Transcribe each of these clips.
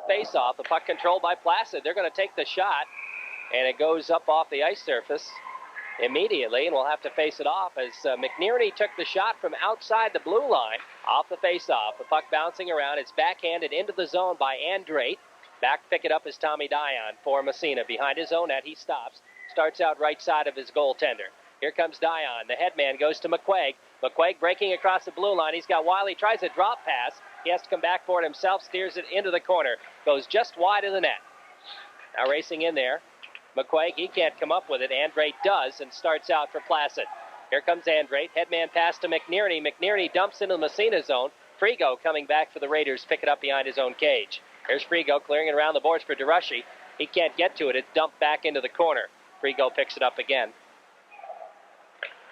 face-off. The puck controlled by Placid. They're going to take the shot, and it goes up off the ice surface immediately, and we'll have to face it off as McNerney took the shot from outside the blue line off the face-off. The puck bouncing around. It's backhanded into the zone by Andrade. Back to pick it up is Tommy Dion for Massena. Behind his own net, he stops. Starts out right side of his goaltender. Here comes Dion. The headman goes to McQuaig. McQuaig breaking across the blue line. He's got Wiley. Tries a drop pass. He has to come back for it himself. Steers it into the corner. Goes just wide of the net. Now racing in there. McQuaig, he can't come up with it. Andrade does and starts out for Placid. Here comes Andrade. Headman pass to McNerney. McNerney dumps into the Massena zone. Frigo coming back for the Raiders. Pick it up behind his own cage. Here's Frigo clearing it around the boards for DeRushy. He can't get to it. It's dumped back into the corner. Frigo picks it up again.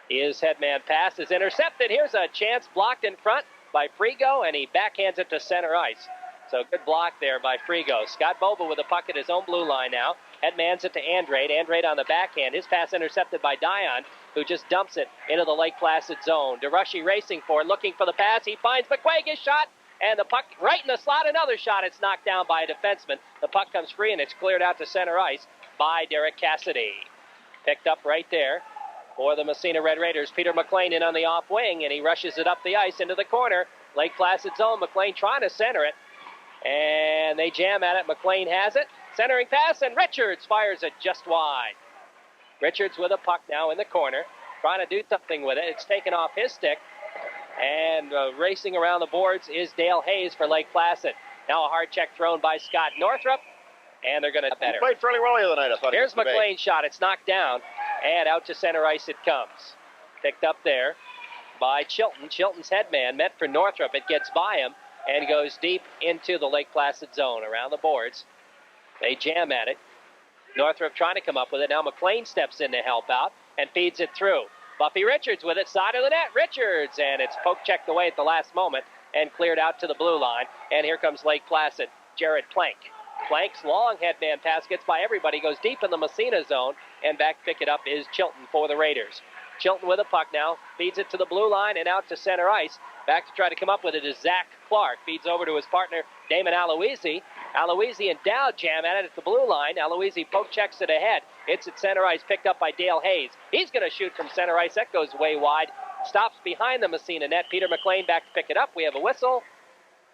His headman pass is intercepted. Here's a chance blocked in front by Frigo, and he backhands it to center ice. So good block there by Frigo. Scott Boba with the puck at his own blue line now. Headmans it to Andrade. Andrade on the backhand. His pass intercepted by Dion, who just dumps it into the Lake Placid zone. DeRushy racing for it, looking for the pass. He finds McQuaig. His shot, and the puck right in the slot. Another shot. It's knocked down by a defenseman. The puck comes free, and it's cleared out to center ice by Derek Cassidy. Picked up right there for the Massena Red Raiders. Peter McLean in on the off wing, and he rushes it up the ice into the corner. Lake Placid zone. McLean trying to center it, and they jam at it. McLean has it. Centering pass, and Richards fires it just wide. Richards with a puck now in the corner, trying to do something with it. It's taken off his stick, and racing around the boards is Dale Hayes for Lake Placid. Now a hard check thrown by Scott Northrup, and they're going to better. He played fairly well the other night, I thought. Here's McLean's shot. It's knocked down, and out to center ice it comes. Picked up there by Chilton. Chilton's headman meant for Northrup. It gets by him and goes deep into the Lake Placid zone around the boards. They jam at it. Northrup trying to come up with it. Now McLean steps in to help out and feeds it through. Buffy Richards with it, side of the net. Richards, and it's poke checked away at the last moment and cleared out to the blue line. And here comes Lake Placid. Jared Plank. Plank's long headman pass gets by everybody, goes deep in the Massena zone, and back to pick it up is Chilton for the Raiders. Chilton with a puck now, feeds it to the blue line and out to center ice. Back to try to come up with it is Zach Clark. Feeds over to his partner, Damon Aloisi. Aloisi and Dowd jam at it at the blue line. Aloisi poke checks it ahead. It's at center ice, picked up by Dale Hayes. He's going to shoot from center ice. That goes way wide. Stops behind the Massena net. Peter McLean back to pick it up. We have a whistle,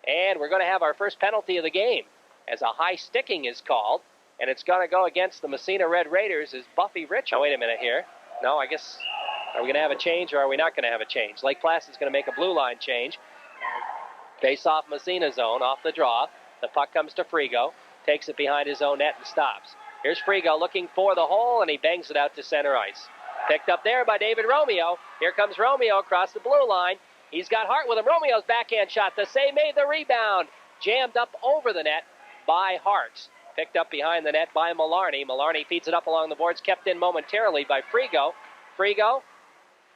and we're going to have our first penalty of the game as a high sticking is called, and it's going to go against the Massena Red Raiders as Buffy Rich. Oh, wait a minute here. No, I guess, are we going to have a change or are we not going to have a change? Lake Placid's going to make a blue line change. Face off Massena zone, off the draw. The puck comes to Frigo, takes it behind his own net and stops. Here's Frigo looking for the hole, and he bangs it out to center ice. Picked up there by David Romeo. Here comes Romeo across the blue line. He's got Hart with him. Romeo's backhand shot. The save made the rebound. Jammed up over the net by Hart. Picked up behind the net by Malarney. Malarney feeds it up along the boards, kept in momentarily by Frigo. Frigo,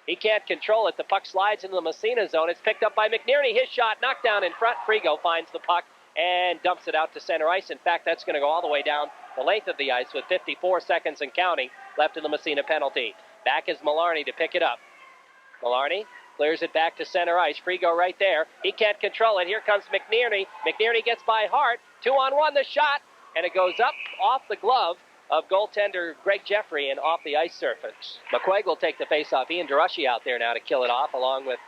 he can't control it. The puck slides into the Massena zone. It's picked up by McNerney. His shot knocked down in front. Frigo finds the puck and dumps it out to center ice. In fact, that's going to go all the way down the length of the ice with 54 seconds and counting left in the Massena penalty. Back is Malarney to pick it up. Malarney clears it back to center ice. Frigo right there. He can't control it. Here comes McNerney. McNerney gets by Hart. 2-on-1 the shot, and it goes up off the glove of goaltender Greg Jeffrey and off the ice surface. McQuaig will take the face-off. Ian DeRushy out there now to kill it off, along with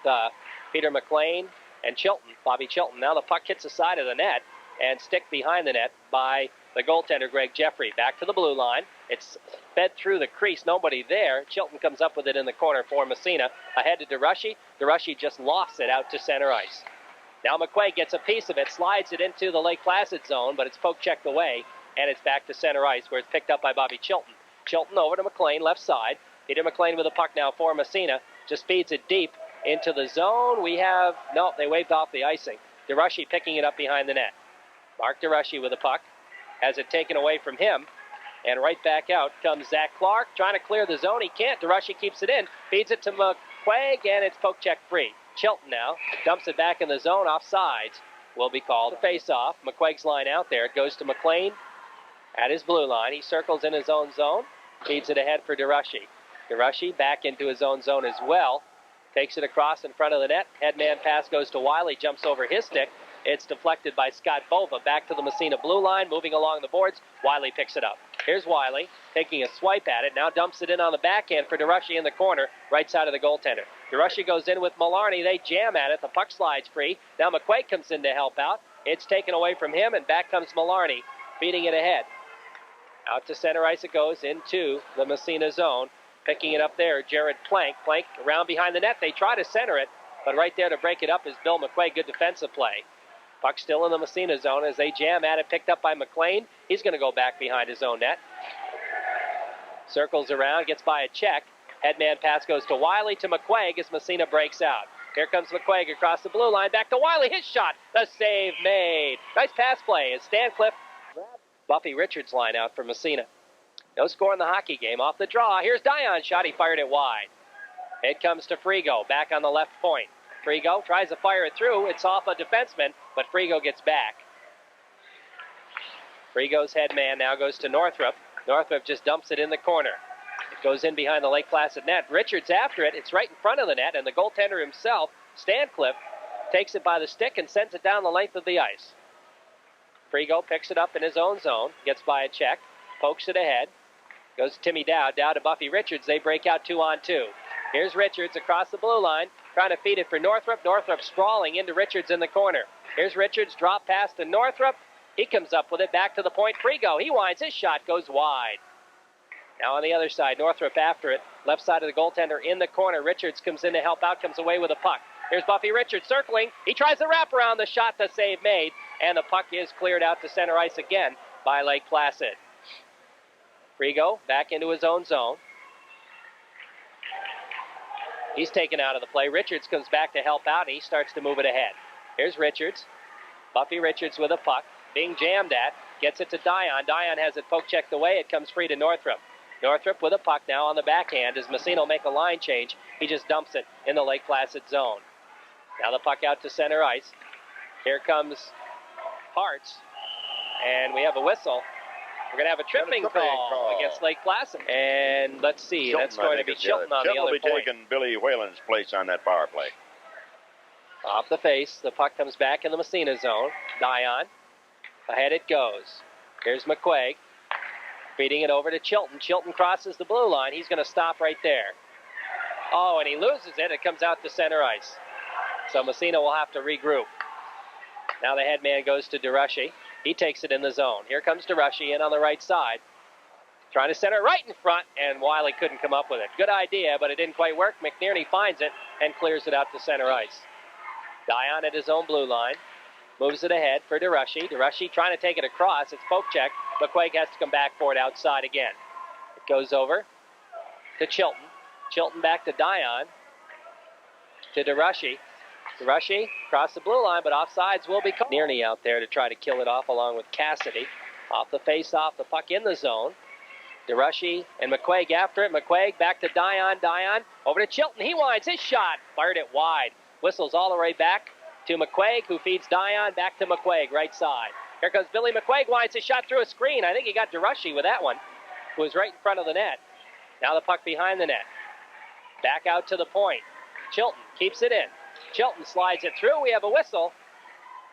Peter McLean and Chilton, Bobby Chilton. Now the puck hits the side of the net and sticked behind the net by the goaltender Greg Jeffrey. Back to the blue line. It's fed through the crease. Nobody there. Chilton comes up with it in the corner for Massena. Ahead to DeRushy. DeRushy just lofts it out to center ice. Now McQuaig gets a piece of it, slides it into the Lake Placid zone, but it's poke checked away, and it's back to center ice where it's picked up by Bobby Chilton. Chilton over to McLean, left side. Peter McLean with the puck now for Massena. Just feeds it deep into the zone. They waved off the icing. DeRushy picking it up behind the net. Mark DeRushy with the puck. Has it taken away from him. And right back out comes Zach Clark trying to clear the zone. He can't. DeRushy keeps it in. Feeds it to McQuaig, and it's poke check free. Chilton now dumps it back in the zone. Offsides will be called. A face-off. McQuaig's line out there. It goes to McLean at his blue line. He circles in his own zone. Feeds it ahead for DeRushy. DeRushy back into his own zone as well. Takes it across in front of the net. Headman pass goes to Wiley. Jumps over his stick. It's deflected by Scott Bova. Back to the Massena blue line, moving along the boards. Wiley picks it up. Here's Wiley taking a swipe at it. Now dumps it in on the backhand for DeRushy in the corner, right side of the goaltender. DeRushy goes in with Malarney. They jam at it. The puck slides free. Now McQuaig comes in to help out. It's taken away from him, and back comes Malarney, feeding it ahead. Out to center ice it goes into the Massena zone. Picking it up there, Jared Plank. Plank around behind the net. They try to center it, but right there to break it up is Bill McQuaig. Good defensive play. Puck still in the Massena zone as they jam at it. Picked up by McLean. He's going to go back behind his own net. Circles around, gets by a check. Headman pass goes to Wiley to McQuaig as Massena breaks out. Here comes McQuaig across the blue line. Back to Wiley. His shot. The save made. Nice pass play as Stancliffe Buffy Richards line out for Massena. No score in the hockey game. Off the draw. Here's Dion's shot. He fired it wide. It comes to Frigo. Back on the left point. Frigo tries to fire it through. It's off a defenseman, but Frigo gets back. Frigo's headman now goes to Northrup. Northrup just dumps it in the corner. It goes in behind the Lake Placid net. Richards after it. It's right in front of the net, and the goaltender himself, Stancliffe, takes it by the stick and sends it down the length of the ice. Frigo picks it up in his own zone, gets by a check, pokes it ahead. Goes to Timmy Dowd, Dowd to Buffy Richards. They break out 2-on-2. Here's Richards across the blue line, trying to feed it for Northrup. Northrup sprawling into Richards in the corner. Here's Richards, drop pass to Northrup. He comes up with it, back to the point. Frigo, he winds, his shot goes wide. Now on the other side, Northrup after it. Left side of the goaltender in the corner. Richards comes in to help out, comes away with a puck. Here's Buffy Richards circling. He tries to wrap around the shot, the save made. And the puck is cleared out to center ice again by Lake Placid. Frigo back into his own zone. He's taken out of the play. Richards comes back to help out, and he starts to move it ahead. Here's Richards. Buffy Richards with a puck. Being jammed at. Gets it to Dion. Dion has it poke checked away. It comes free to Northrup. Northrup with a puck now on the backhand as Massena will make a line change. He just dumps it in the Lake Placid zone. Now the puck out to center ice. Here comes Hartz. And we have a whistle. We're going to have a tripping call against Lake Placid. And let's see, Chilton, that's going to be Chilton on the other point. Chilton will be taking Billy Whalen's place on that power play. Off the face, the puck comes back in the Massena zone. Dion. Ahead it goes. Here's McQuaig. Feeding it over to Chilton. Chilton crosses the blue line. He's going to stop right there. Oh, and he loses it. It comes out to center ice. So Massena will have to regroup. Now the headman goes to DeRushy. He takes it in the zone. Here comes DeRushy in on the right side. Trying to center right in front, and Wiley couldn't come up with it. Good idea, but it didn't quite work. McNerney finds it and clears it out to center ice. Dion at his own blue line. Moves it ahead for DeRushy. DeRushy trying to take it across. It's poke check. McQuaig has to come back for it outside again. It goes over to Chilton. Chilton back to Dion. To DeRushy. DeRushy across the blue line, but offsides will be called. McNerney out there to try to kill it off along with Cassidy. Off the face-off, the puck in the zone. DeRushy and McQuaig after it. McQuaig back to Dion. Dion over to Chilton. He winds his shot. Fired it wide. Whistles all the way back to McQuaig, who feeds Dion back to McQuaig, right side. Here comes Billy McQuaig, winds his shot through a screen. I think he got DeRushy with that one, who was right in front of the net. Now the puck behind the net. Back out to the point. Chilton keeps it in. Chilton slides it through. We have a whistle.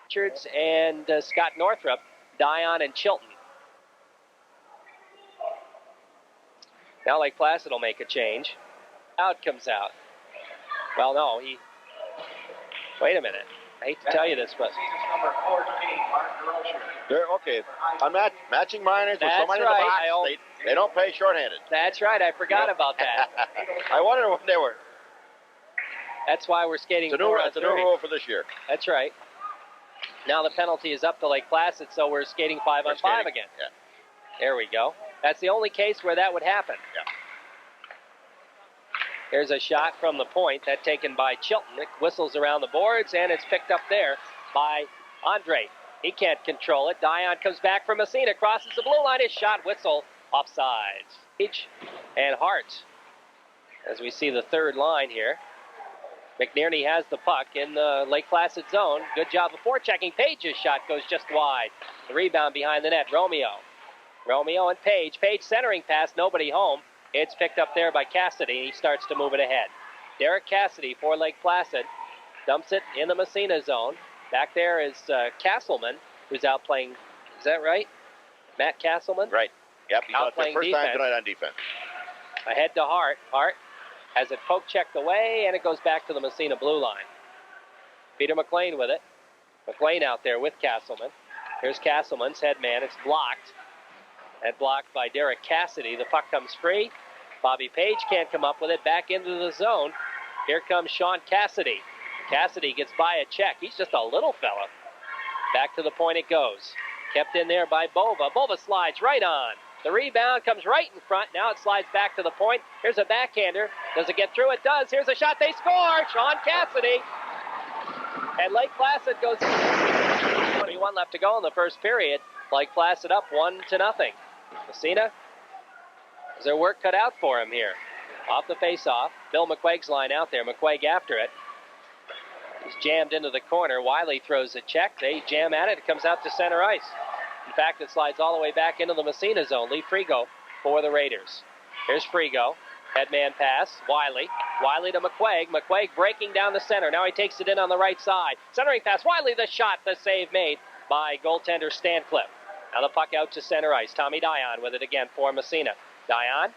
Richards and Scott Northrup, Dion and Chilton. Now Lake Placid will make a change. Out comes out. Well, no, he... Wait a minute. I hate to tell you this, but... They're okay. On matching minors with somebody in the box, they don't play shorthanded. That's right. I forgot about that. I wonder when they were. That's why we're skating. It's a new rule for this year. That's right. Now the penalty is up to Lake Placid, so we're skating 5-on-5 again. Yeah. There we go. That's the only case where that would happen. Yeah. Here's a shot from the point, that taken by Chilton. It whistles around the boards, and it's picked up there by Andre. He can't control it. Dion comes back from Massena, crosses the blue line. His shot, whistle, offsides. And Hart, as we see the third line here. McNerney has the puck in the Lake Placid zone. Good job before checking. Page's shot goes just wide. The rebound behind the net, Romeo and Page. Page centering pass, nobody home. It's picked up there by Cassidy, and he starts to move it ahead. Derek Cassidy for Lake Placid. Dumps it in the Massena zone. Back there is Castleman, who's out playing. Is that right? Matt Castleman? Right. Yep, he's out playing first defense. Time tonight on defense. Ahead to Hart. Hart has it poke checked away, and it goes back to the Massena blue line. Peter McLean with it. McLean out there with Castleman. Here's Castleman's headman. It's blocked. And blocked by Derek Cassidy. The puck comes free. Bobby Page can't come up with it. Back into the zone. Here comes Sean Cassidy. Cassidy gets by a check. He's just a little fella. Back to the point it goes. Kept in there by Bova. Bova slides right on. The rebound comes right in front. Now it slides back to the point. Here's a backhander. Does it get through? It does. Here's a shot. They score. Sean Cassidy. And Lake Placid goes 21 left to go in the first period. Lake Placid up 1-0. Massena has their work cut out for him here. Off the face-off. Bill McQuaig's line out there. McQuaig after it. He's jammed into the corner. Wiley throws a check. They jam at it. It comes out to center ice. In fact, it slides all the way back into the Massena zone. Lee Frigo for the Raiders. Here's Frigo. Headman pass. Wiley. Wiley to McQuaig. McQuaig breaking down the center. Now he takes it in on the right side. Centering pass. Wiley the shot. The save made by goaltender Stancliffe. Now the puck out to center ice. Tommy Dion with it again for Massena. Dion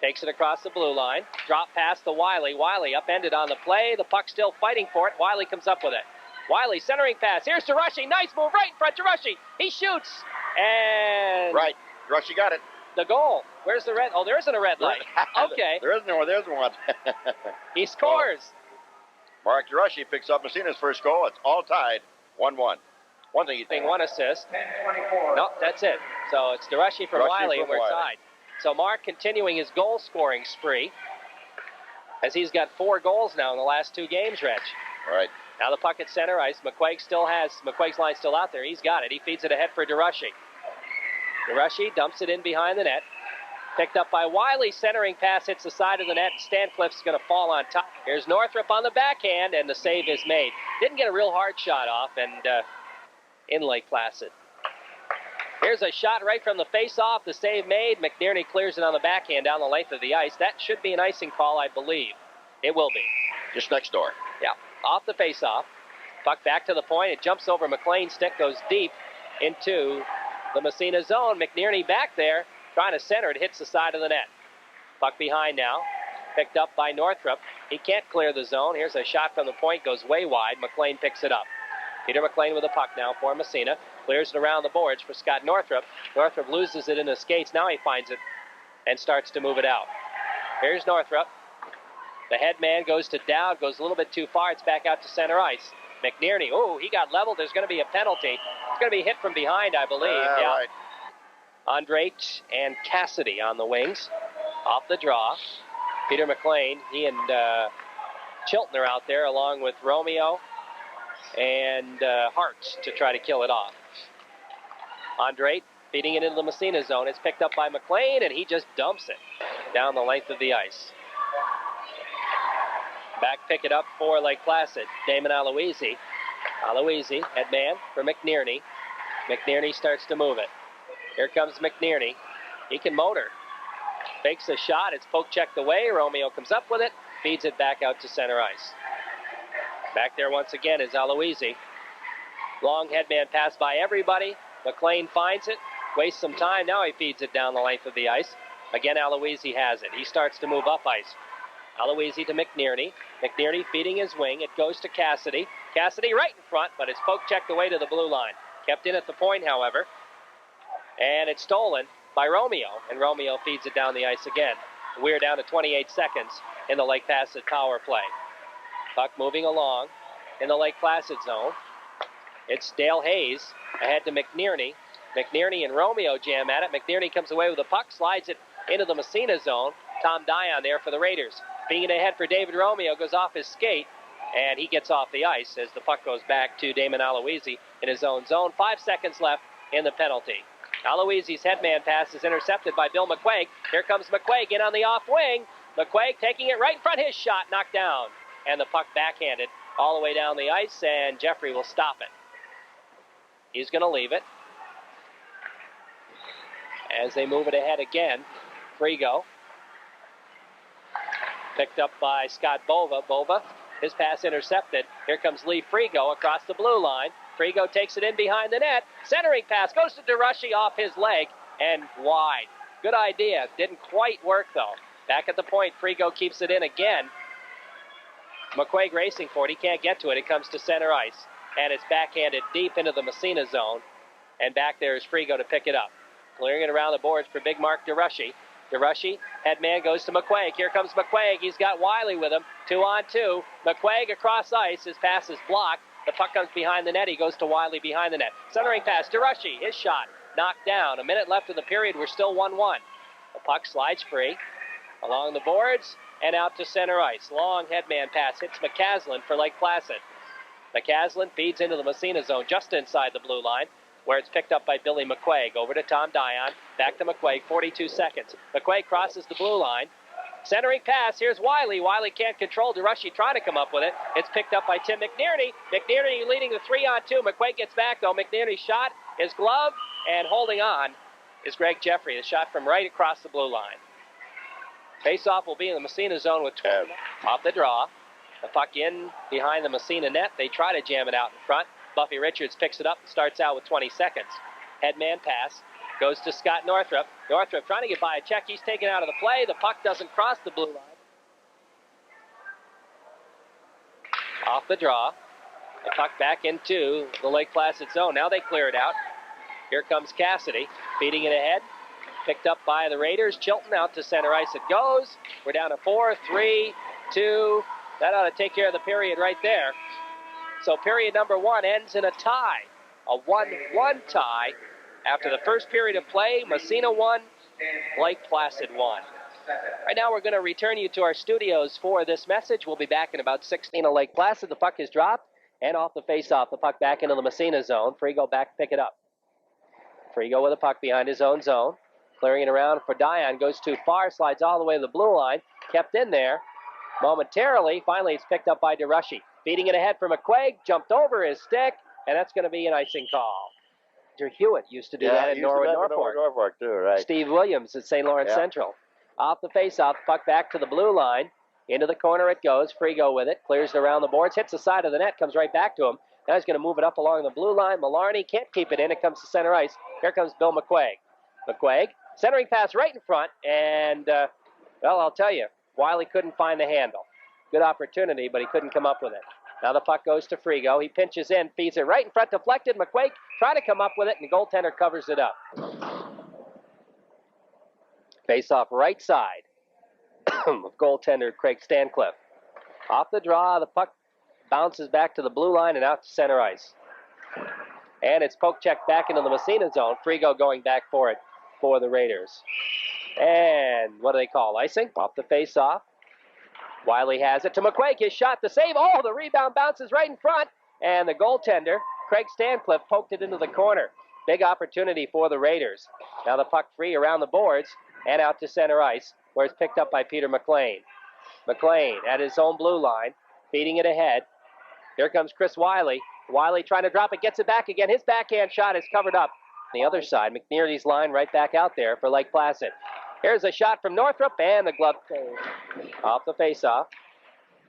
takes it across the blue line. Drop pass to Wiley. Wiley upended on the play. The puck still fighting for it. Wiley comes up with it. Wiley centering pass. Here's Terushi. Nice move right in front. Terushi. He shoots. And... Right. Terushi got it. The goal. Where's the red? Oh, there isn't a red light. Okay. There isn't one. There's one. He scores. Mark Terushi picks up Massena's first goal. It's all tied. 1-1. One thing you think. One assist. No, that's it. So it's Terushi from Wiley, and we're tied. So Mark continuing his goal-scoring spree, as he's got 4 goals now in the last 2 games, Reg. All right. Now the puck at center ice. McQuaig's line still out there. He's got it. He feeds it ahead for Terushi. Terushi dumps it in behind the net. Picked up by Wiley. Centering pass hits the side of the net. Stancliffe's going to fall on top. Here's Northrup on the backhand, and the save is made. Didn't get a real hard shot off, and in Lake Placid. Here's a shot right from the face-off. The save made. McNerney clears it on the backhand down the length of the ice. That should be an icing call, I believe. It will be. Just next door. Yeah. Off the face-off. Puck back to the point. It jumps over McLean's stick, goes deep into the Massena zone. McNerney back there, trying to center it. Hits the side of the net. Puck behind now. Picked up by Northrup. He can't clear the zone. Here's a shot from the point. Goes way wide. McLean picks it up. Peter McLean with the puck now for Massena. Clears it around the boards for Scott Northrup. Northrup loses it in his skates. Now he finds it and starts to move it out. Here's Northrup. The head man goes to Dowd, goes a little bit too far. It's back out to center ice. McNerney, he got leveled. There's going to be a penalty. It's going to be hit from behind, I believe. Yeah. Right. Andreit and Cassidy on the wings. Off the draw. Peter McLean, he and Chilton are out there along with Romeo and Hart to try to kill it off. Andreit feeding it into the Massena zone. It's picked up by McLean, and he just dumps it down the length of the ice. Back pick it up for Lake Placid. Damon Aloisi. Aloisi, headman for McNerney. McNerney starts to move it. Here comes McNerney. He can motor. Fakes a shot. It's poke checked away. Romeo comes up with it. Feeds it back out to center ice. Back there once again is Aloisi. Long headman pass by everybody. McLean finds it. Wastes some time. Now he feeds it down the length of the ice. Again, Aloisi has it. He starts to move up ice. Aloisi to McNerney. McNerney feeding his wing. It goes to Cassidy. Cassidy right in front, but it's poke checked away to the blue line. Kept in at the point, however. And it's stolen by Romeo. And Romeo feeds it down the ice again. We're down to 28 seconds in the Lake Placid power play. Puck moving along in the Lake Placid zone. It's Dale Hayes ahead to McNerney. McNerney and Romeo jam at it. McNerney comes away with the puck, slides it into the Massena zone. Tom Dion there for the Raiders. Being ahead for David Romeo, goes off his skate, and he gets off the ice as the puck goes back to Damon Aloisi in his own zone. 5 seconds left in the penalty. Aloisi's headman pass is intercepted by Bill McQuaig. Here comes McQuaig in on the off wing. McQuaig taking it right in front. His shot knocked down. And the puck backhanded all the way down the ice, and Jeffrey will stop it. He's going to leave it. As they move it ahead again, Frigo. Picked up by Scott Bova. Bova His pass intercepted. Here comes Lee Frigo across the blue line. Frigo takes it in behind the net. Centering pass goes to DeRushy off his leg and wide. Good idea. Didn't quite work, though. Back at the point, Frigo keeps it in again. McQuaig racing for it. He can't get to it. It comes to center ice. And it's backhanded deep into the Massena zone. And back there is Frigo to pick it up. Clearing it around the boards for Big Mark DeRushy. DeRushy, head man goes to McQuaig. Here comes McQuaig. He's got Wiley with him. 2-on-2. McQuaig across ice. His pass is blocked. The puck comes behind the net. He goes to Wiley behind the net. Centering pass. DeRushy, his shot. Knocked down. A minute left in the period. We're still 1-1. The puck slides free along the boards and out to center ice. Long headman pass hits McCaslin for Lake Placid. McCaslin feeds into the Massena zone just inside the blue line, where it's picked up by Billy McQuaig. Over to Tom Dion. Back to McQuaig. 42 seconds. McQuaig crosses the blue line. Centering pass. Here's Wiley. Wiley can't control DeRushy trying to come up with it. It's picked up by Tim McNerney. McNerney leading the 3-on-2. McQuaig gets back, though. McNerney's shot is gloved, and holding on is Greg Jeffrey. The shot from right across the blue line. Face-off will be in the Massena zone with 12 off the draw. The puck in behind the Massena net. They try to jam it out in front. Buffy Richards picks it up and starts out with 20 seconds. Headman pass goes to Scott Northrup. Northrup trying to get by a check. He's taken out of the play. The puck doesn't cross the blue line. Off the draw. The puck back into the Lake Placid zone. Now they clear it out. Here comes Cassidy, feeding it ahead. Picked up by the Raiders. Chilton out to center ice it goes. We're down to 4, 3, 2. That ought to take care of the period right there. So period number 1 ends in a tie. A 1-1 tie. After the first period of play, Massena 1, Lake Placid 1. Right now we're going to return you to our studios for this message. We'll be back in about 16 of Lake Placid. The puck is dropped. And off the face-off, the puck back into the Massena zone. Frigo back to pick it up. Frigo with the puck behind his own zone. Clearing it around for Dion. Goes too far, slides all the way to the blue line. Kept in there momentarily. Finally, it's picked up by DeRushy. Feeding it ahead for McQuaig. Jumped over his stick, and that's going to be an icing call. Drew Hewitt used to do that at Norwood Norfolk. Too, right. Steve Williams at St. Lawrence Central. Off the face-off, puck back to the blue line. Into the corner it goes. Frigo with it. Clears it around the boards. Hits the side of the net. Comes right back to him. Now he's going to move it up along the blue line. Malarney can't keep it in. It comes to center ice. Here comes Bill McQuaig. McQuaig, centering pass right in front. And, well, I'll tell you, Wiley couldn't find the handle. Good opportunity, but he couldn't come up with it. Now the puck goes to Frigo. He pinches in, feeds it right in front, deflected. McQuaig try to come up with it, and the goaltender covers it up. Face off right side of goaltender Craig Stancliffe. Off the draw, the puck bounces back to the blue line and out to center ice. And it's poke check back into the Massena zone. Frigo going back for it for the Raiders. And what do they call? Icing? Off the face off. Wiley has it to McQuaig. His shot to save. Oh, the rebound bounces right in front. And the goaltender, Craig Stancliffe, poked it into the corner. Big opportunity for the Raiders. Now the puck free around the boards and out to center ice, where it's picked up by Peter McLean. McLean at his own blue line, feeding it ahead. Here comes Chris Wiley. Wiley trying to drop it, gets it back again. His backhand shot is covered up. On the other side, McNerney's line right back out there for Lake Placid. Here's a shot from Northrup, and the glove off the face-off.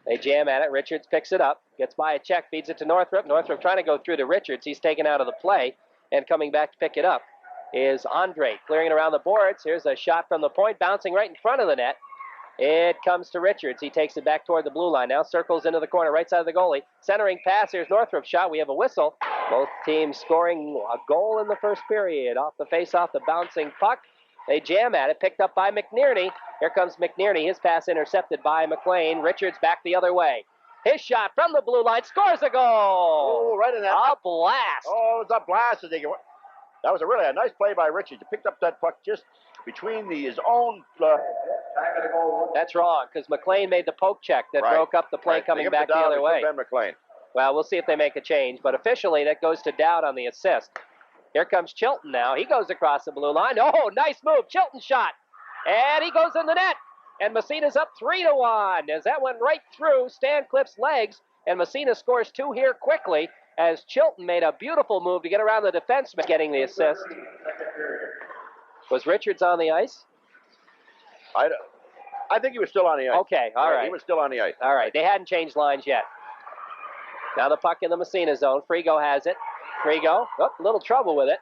They jam at it. Richards picks it up, gets by a check, feeds it to Northrup. Northrup trying to go through to Richards. He's taken out of the play, and coming back to pick it up is Andre. Clearing it around the boards. Here's a shot from the point, bouncing right in front of the net. It comes to Richards. He takes it back toward the blue line. Now circles into the corner, right side of the goalie. Centering pass. Here's Northrop's shot. We have a whistle. Both teams scoring a goal in the first period. Off the face-off, the bouncing puck. They jam at it. Picked up by McNerney. Here comes McNerney. His pass intercepted by McLean. Richards back the other way. His shot from the blue line. Scores a goal. Oh, right in that. A blast. Oh, it was a blast. That was a nice play by Richards. He picked up that puck just between his own. That's wrong, because McLean made the poke check that broke up the play coming back the other way. Ben McLean. Well, we'll see if they make a change, but officially that goes to Dowd on the assist. Here comes Chilton now. He goes across the blue line. Oh, nice move. Chilton shot. And he goes in the net. And Massena's up 3-1 as that went right through Stancliffe's legs. And Massena scores 2 here quickly as Chilton made a beautiful move to get around the defenseman getting the assist. Was Richards on the ice? I think he was still on the ice. Okay, all right. He was still on the ice. All right, they hadn't changed lines yet. Now the puck in the Massena zone. Frigo has it. Frigo, a little trouble with it.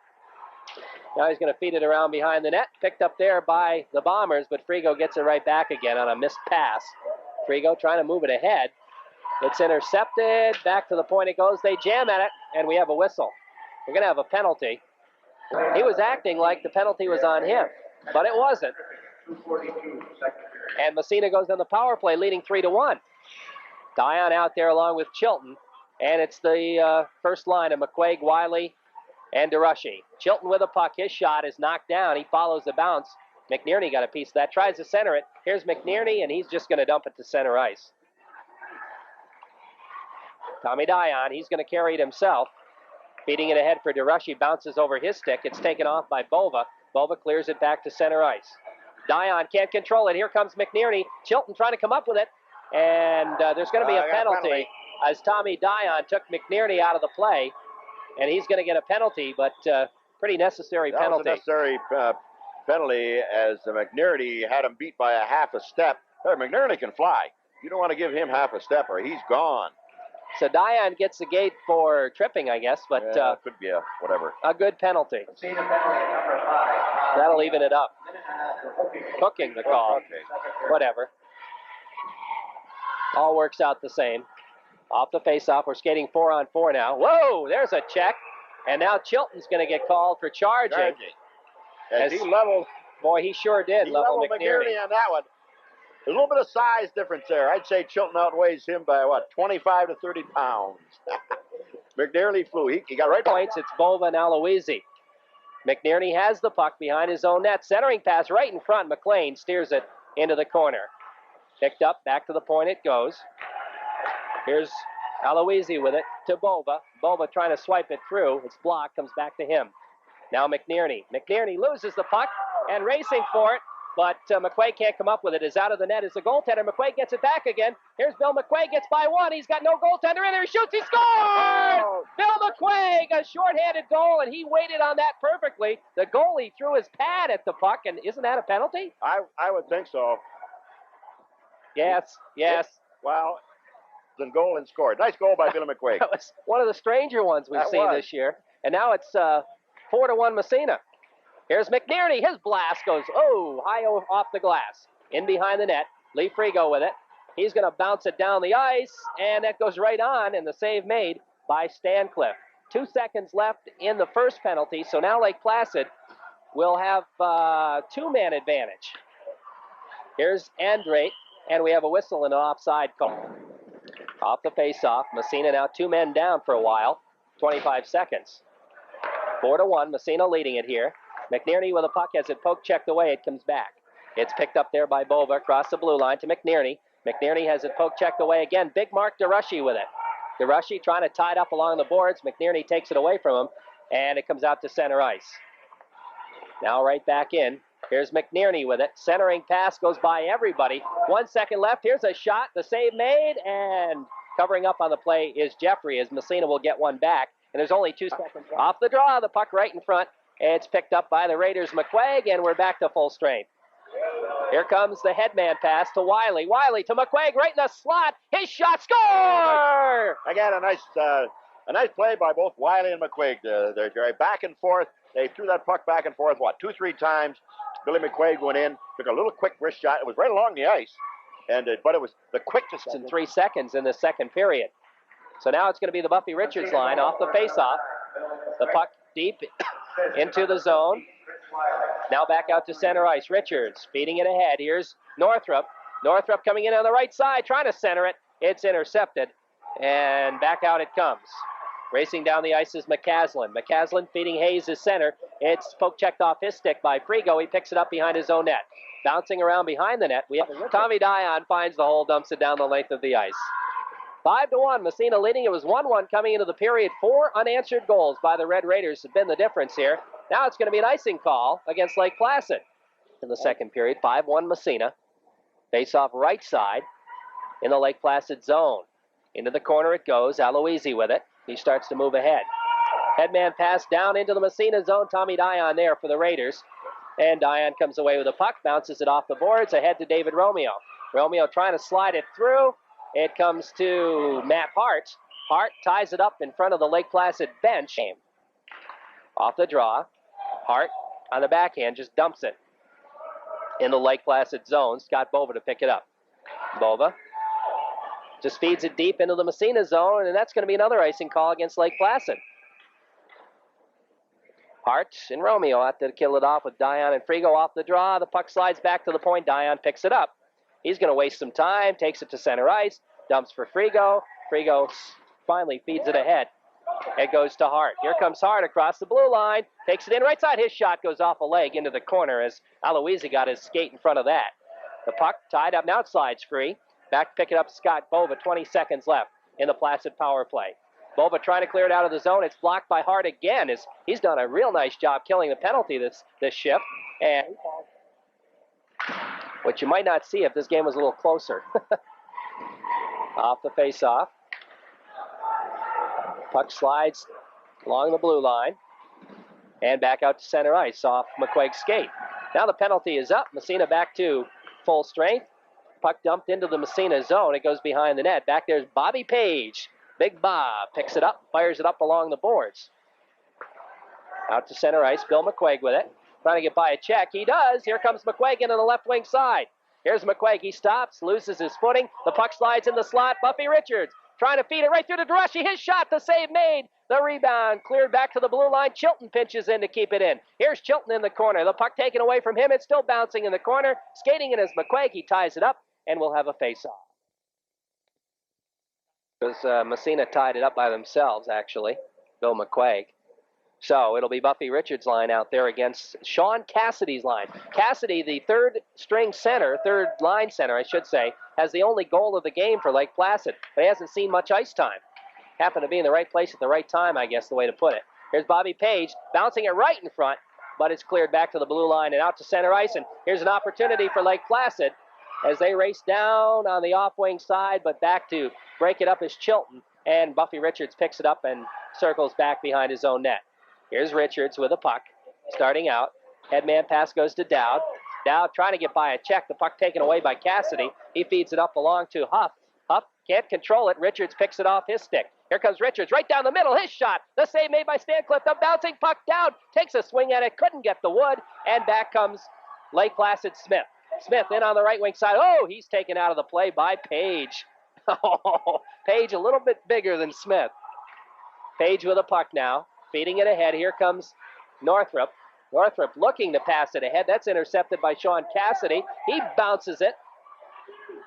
Now he's going to feed it around behind the net. Picked up there by the Bombers, but Frigo gets it right back again on a missed pass. Frigo trying to move it ahead. It's intercepted. Back to the point it goes. They jam at it, and we have a whistle. We're going to have a penalty. He was acting like the penalty was on him, but it wasn't. And Massena goes on the power play, leading 3-1. Dion out there along with Chilton, and it's the first line of McQuaig, Wiley, and DeRushy. Chilton with a puck. His shot is knocked down. He follows the bounce. McNerney got a piece of that. Tries to center it. Here's McNerney, and he's just going to dump it to center ice. Tommy Dion, he's going to carry it himself. Feeding it ahead for DeRushy. Bounces over his stick. It's taken off by Bova. Bova clears it back to center ice. Dion can't control it. Here comes McNerney. Chilton trying to come up with it. And there's going to be a penalty as Tommy Dion took McNerney out of the play. And he's going to get a penalty, but pretty necessary penalty. That was a necessary penalty as McNerney had him beat by a half a step. Hey, McNerney can fly. You don't want to give him half a step or he's gone. So Dion gets the gate for tripping, I guess, but could be a whatever. A good penalty. That'll even it up. Hooking the call. Okay. Whatever. All works out the same. Off the face-off, we're skating 4-on-4 now. Whoa, there's a check. And now Chilton's going to get called for charging. As he leveled. Boy, he sure did level McNerney on that one. There's a little bit of size difference there. I'd say Chilton outweighs him by, 25 to 30 pounds. McNerney flew. He got right points. It's Bova and Aloisi. McNerney has the puck behind his own net. Centering pass right in front. McLean steers it into the corner. Picked up, back to the point it goes. Here's Aloisi with it to Bova. Bova trying to swipe it through. It's blocked, comes back to him. Now McNerney. McNerney loses the puck and racing for it. But McQuaig can't come up with it. Is out of the net is the goaltender. McQuaig gets it back again. Here's Bill McQuaig, gets by one. He's got no goaltender in there. He shoots, he scores! Oh. Bill McQuaig, a shorthanded goal, and he waited on that perfectly. The goalie threw his pad at the puck, and isn't that a penalty? I would think so. Yes. Well, then goal and scored. Nice goal by Bill McQuaig. That was one of the stranger ones we've seen this year. And now it's 4-1 Massena. Here's McNerney. His blast goes, high off the glass. In behind the net. Lee Frigo with it. He's going to bounce it down the ice, and that goes right on, and the save made by Stancliffe. 2 seconds left in the first penalty, so now Lake Placid will have two-man advantage. Here's Andrate, and we have a whistle and an offside call. Off the face-off. Massena now 2 men down for a while. 25 seconds. 4-1. Massena leading it here. McNerney with a puck has it poke checked away. It comes back. It's picked up there by Bova across the blue line to McNerney. McNerney has it poke checked away again. Big Mark DeRushy with it. DeRushy trying to tie it up along the boards. McNerney takes it away from him, and it comes out to center ice. Now right back in. Here's McNerney with it. Centering pass goes by everybody. 1 second left. Here's a shot. The save made, and covering up on the play is Jeffrey, as Massena will get one back. And there's only 2 seconds left. Off the draw, the puck right in front. It's picked up by the Raiders' McQuaig, and we're back to full strength. Here comes the headman pass to Wiley. Wiley to McQuaig right in the slot. His shot, score! Again, a nice play by both Wiley and McQuaig. They're back and forth. They threw that puck back and forth, 2-3 times. Billy McQuaig went in, took a little quick wrist shot. It was right along the ice, but it was the quickest in 3 seconds in the second period. So now it's going to be the Buffy Richards line off the faceoff. The puck deep into the zone. Now back out to center ice. Richards feeding it ahead. Here's Northrup. Northrup coming in on the right side, trying to center it. It's intercepted, and back out it comes. Racing down the ice is McCaslin. McCaslin feeding Hayes his center. It's poke checked off his stick by Frigo. He picks it up behind his own net. Bouncing around behind the net. We have Tommy Dion finds the hole, dumps it down the length of the ice. 5-1, Massena leading. It was 1-1 coming into the period. 4 unanswered goals by the Red Raiders have been the difference here. Now it's going to be an icing call against Lake Placid in the second period. 5-1 Massena. Face off right side in the Lake Placid zone. Into the corner it goes. Aloisi with it. He starts to move ahead. Headman pass down into the Massena zone. Tommy Dion there for the Raiders. And Diane comes away with the puck, bounces it off the boards, ahead to David Romeo. Romeo trying to slide it through. It comes to Matt Hart. Hart ties it up in front of the Lake Placid bench. Off the draw. Hart on the backhand just dumps it in the Lake Placid zone. Scott Bova to pick it up. Bova just feeds it deep into the Massena zone, and that's going to be another icing call against Lake Placid. Hart and Romeo have to kill it off with Dion and Frigo off the draw. The puck slides back to the point. Dion picks it up. He's going to waste some time, takes it to center ice, dumps for Frigo. Frigo finally feeds it ahead. It goes to Hart. Here comes Hart across the blue line. Takes it in right side. His shot goes off a leg into the corner as Aloisi got his skate in front of that. The puck tied up. Now it slides free. Back to pick it up Scott Bova. 20 seconds left in the Placid power play. Bova trying to clear it out of the zone. It's blocked by Hart again. He's done a real nice job killing the penalty this shift. And what you might not see if this game was a little closer. Off the face-off. Puck slides along the blue line. And back out to center ice off McQuaig's skate. Now the penalty is up. Massena back to full strength. Puck dumped into the Massena zone. It goes behind the net. Back there's Bobby Page. Big Bob picks it up, fires it up along the boards. Out to center ice. Bill McQuaig with it. Trying to get by a check. He does. Here comes McQuaig in on the left wing side. Here's McQuaig. He stops, loses his footing. The puck slides in the slot. Buffy Richards trying to feed it right through to Dureshi. His shot, the save made. The rebound cleared back to the blue line. Chilton pinches in to keep it in. Here's Chilton in the corner. The puck taken away from him. It's still bouncing in the corner. Skating in is McQuaig. He ties it up, and we'll have a face-off. Because Massena tied it up by themselves, actually. Bill McQuaig. So it'll be Buffy Richards' line out there against Sean Cassidy's line. Cassidy, the third line center, I should say, has the only goal of the game for Lake Placid, but he hasn't seen much ice time. Happened to be in the right place at the right time, I guess, the way to put it. Here's Bobby Page, bouncing it right in front, but it's cleared back to the blue line and out to center ice, and here's an opportunity for Lake Placid as they race down on the off-wing side, but back to break it up is Chilton, and Buffy Richards picks it up and circles back behind his own net. Here's Richards with a puck, starting out. Headman pass goes to Dowd. Dowd trying to get by a check. The puck taken away by Cassidy. He feeds it up along to Huff. Huff can't control it. Richards picks it off his stick. Here comes Richards right down the middle. His shot. The save made by Stancliffe. The bouncing puck down. Takes a swing at it. Couldn't get the wood. And back comes Lake Placid Smith. Smith in on the right wing side. Oh, he's taken out of the play by Page. Oh, Page a little bit bigger than Smith. Page with a puck now. Feeding it ahead. Here comes Northrup. Northrup looking to pass it ahead. That's intercepted by Sean Cassidy. He bounces it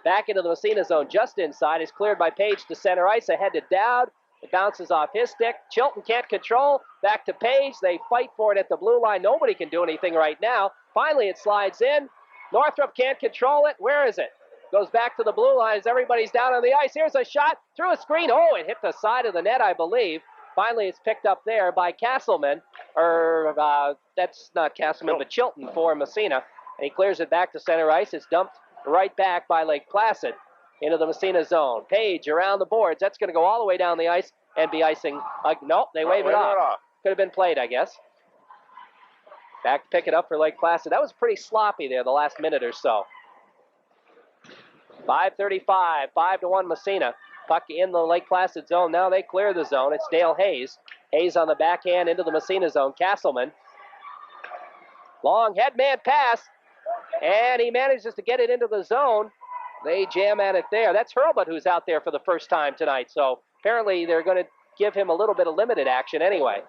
back into the Massena zone just inside. Is cleared by Page to center ice. Ahead to Dowd. It bounces off his stick. Chilton can't control. Back to Page. They fight for it at the blue line. Nobody can do anything right now. Finally, it slides in. Northrup can't control it. Where is it? Goes back to the blue line as everybody's down on the ice. Here's a shot through a screen. Oh, it hit the side of the net, I believe. Finally, it's picked up there by Castleman, that's not Castleman, but Chilton for Massena. And he clears it back to center ice. It's dumped right back by Lake Placid into the Massena zone. Page around the boards. That's going to go all the way down the ice and be icing. Nope, they wave it off. Could have been played, I guess. Back to pick it up for Lake Placid. That was pretty sloppy there the last minute or so. 5:35, 5-1 Massena. Puck in the Lake Placid zone. Now they clear the zone. It's Dale Hayes. Hayes on the backhand into the Massena zone. Castleman. Long headman pass. And he manages to get it into the zone. They jam at it there. That's Hurlbut who's out there for the first time tonight. So apparently they're going to give him a little bit of limited action anyway.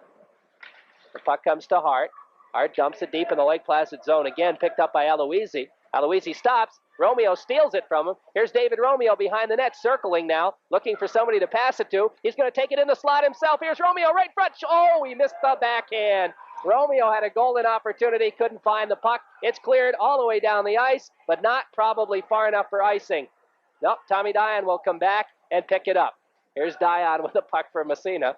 The puck comes to Hart. Hart dumps it deep in the Lake Placid zone. Again picked up by Aloisi. Aloisi stops. Romeo steals it from him. Here's David Romeo behind the net, circling now, looking for somebody to pass it to. He's going to take it in the slot himself. Here's Romeo right in front. Oh, he missed the backhand. Romeo had a golden opportunity, couldn't find the puck. It's cleared all the way down the ice, but not probably far enough for icing. Nope, Tommy Dion will come back and pick it up. Here's Dion with the puck for Massena.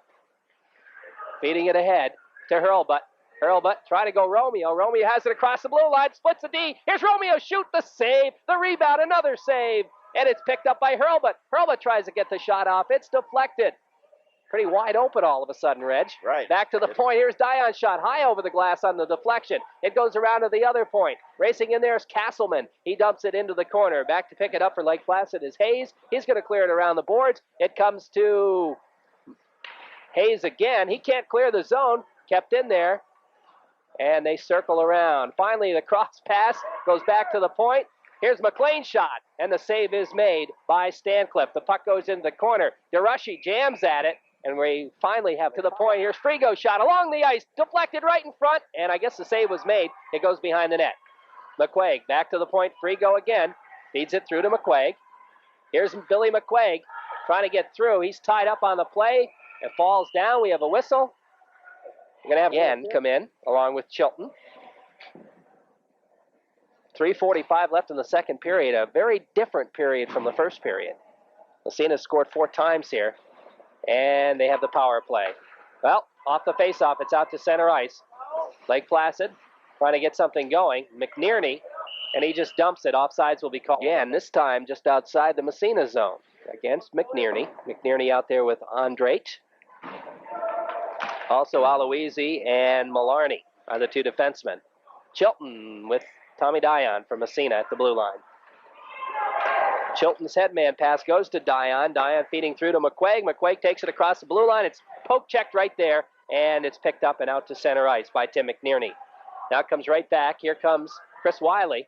Feeding it ahead to Hurlbut. Hurlbut trying to go Romeo. Romeo has it across the blue line, splits the D. Here's Romeo, shoot the save, the rebound, another save. And it's picked up by Hurlbut. Hurlbut tries to get the shot off. It's deflected. pretty wide open all of a sudden, Reg. Right. Back to the point. Here's Dion's shot. High over the glass on the deflection. It goes around to the other point. Racing in there is Castleman. He dumps it into the corner. Back to pick it up for Lake Placid is Hayes. He's going to clear it around the boards. It comes to Hayes again. He can't clear the zone. Kept in there. And they circle around. Finally, the cross pass goes back to the point. Here's McLean's shot, and the save is made by Stancliffe. The puck goes into the corner. DeRushy jams at it, and we finally have to the point. Here's Frigo's shot along the ice, deflected right in front, and I guess the save was made. It goes behind the net. McQuaig back to the point. Frigo again, feeds it through to McQuaig. Here's Billy McQuaig trying to get through. He's tied up on the play. It falls down. We have a whistle. We're going to have again come in along with Chilton. 3:45 left in the second period, a very different period from the first period. Massena scored 4 times here, and they have the power play. Well, off the faceoff, it's out to center ice. Lake Placid trying to get something going. McNearney, and he just dumps it. Offsides will be called again, this time just outside the Massena zone against McNearney. McNearney out there with Andrate. Also Aloisi and Malarney are the 2 defensemen. Chilton with Tommy Dion from Massena at the blue line. Chilton's headman pass goes to Dion. Dion feeding through to McQuaig. McQuaig takes it across the blue line. It's poke checked right there, and it's picked up and out to center ice by Tim McNearney. Now it comes right back. Here comes Chris Wiley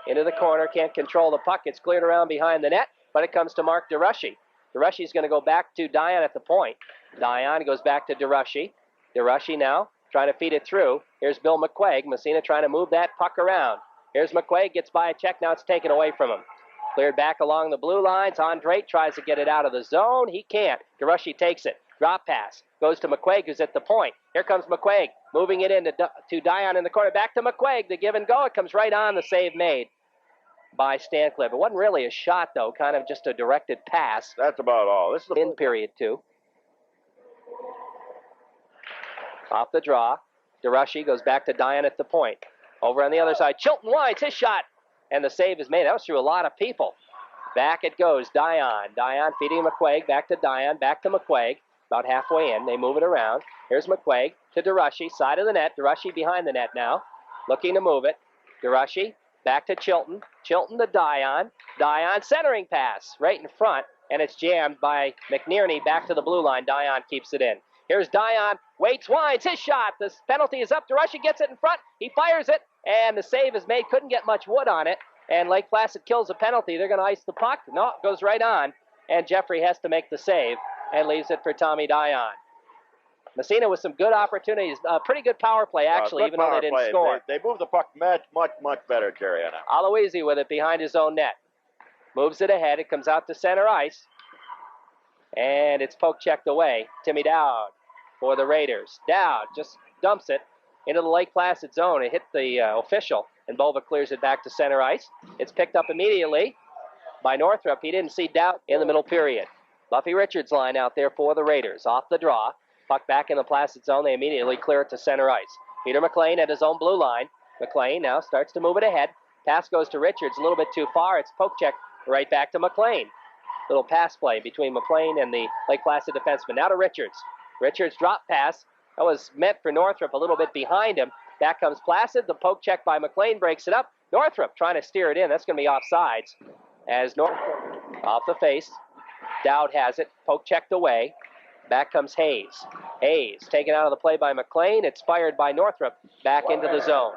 into the corner. Can't control the puck. It's cleared around behind the net, but it comes to Mark DeRushy. DeRushy's going to go back to Dion at the point. Dion goes back to DeRushy. DeRushy now trying to feed it through. Here's Bill McQuaig. Massena trying to move that puck around. Here's McQuaig, gets by a check. Now it's taken away from him. Cleared back along the blue lines. Andrate tries to get it out of the zone. He can't. DeRushy takes it. Drop pass. Goes to McQuaig, who's at the point. Here comes McQuaig. Moving it in to Dion in the corner. Back to McQuaig. The give and go. It comes right on. The save made by Stancliffe. It wasn't really a shot, though. Kind of just a directed pass. That's about all. This is the in period 2. Off the draw. DeRushy goes back to Dion at the point. Over on the other side, Chilton winds his shot, and the save is made. That was through a lot of people. Back it goes, Dion. Dion feeding McQuaig, back to Dion, back to McQuaig. About halfway in, they move it around. Here's McQuaig to DeRushy, side of the net. DeRushy behind the net now, looking to move it. DeRushy back to Chilton. Chilton to Dion. Dion centering pass right in front, and it's jammed by McNearney back to the blue line. Dion keeps it in. Here's Dion, waits, winds, his shot. The penalty is up. DeRushy gets it in front. He fires it, and the save is made. Couldn't get much wood on it, and Lake Placid kills the penalty. They're going to ice the puck. No, it goes right on, and Jeffrey has to make the save and leaves it for Tommy Dion. Massena with some good opportunities. Pretty good power play, actually, even though they didn't score. They moved the puck much better, Jerry. Aloisi with it behind his own net. Moves it ahead. It comes out to center ice. And it's poke checked away. Timmy Dowd for the Raiders. Dowd just dumps it into the Lake Placid zone. It hit the official, and Bova clears it back to center ice. It's picked up immediately by Northrup. He didn't see Dowd in the middle period. Buffy Richards line out there for the Raiders. Off the draw. Puck back in the Placid zone. They immediately clear it to center ice. Peter McLean at his own blue line. McLean now starts to move it ahead. Pass goes to Richards a little bit too far. It's poke check right back to McLean. Little pass play between McLean and the Lake Placid defenseman. Now to Richards. Richards drop pass. That was meant for Northrup, a little bit behind him. Back comes Placid. The poke check by McLean breaks it up. Northrup trying to steer it in. That's going to be offsides. As Northrup off the face. Dowd has it. Poke checked away. Back comes Hayes. Hayes taken out of the play by McLean. It's fired by Northrup back into the zone.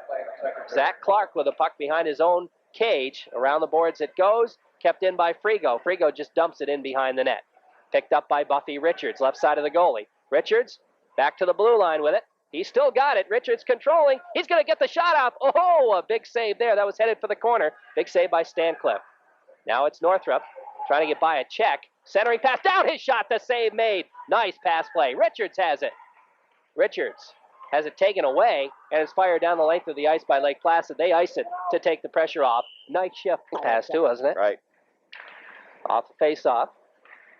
Zach Clark with a puck behind his own cage. Around the boards it goes. Kept in by Frigo. Frigo just dumps it in behind the net. Picked up by Buffy Richards, left side of the goalie. Richards back to the blue line with it. He's still got it. Richards controlling. He's going to get the shot out. Oh, a big save there. That was headed for the corner. Big save by Stancliffe. Now it's Northrup trying to get by a check. Centering pass down, his shot, the save made. Nice pass play. Richards has it. Richards has it taken away, and it's fired down the length of the ice by Lake Placid. They ice it to take the pressure off. Nice shift pass too, wasn't it? Right. Off the face-off.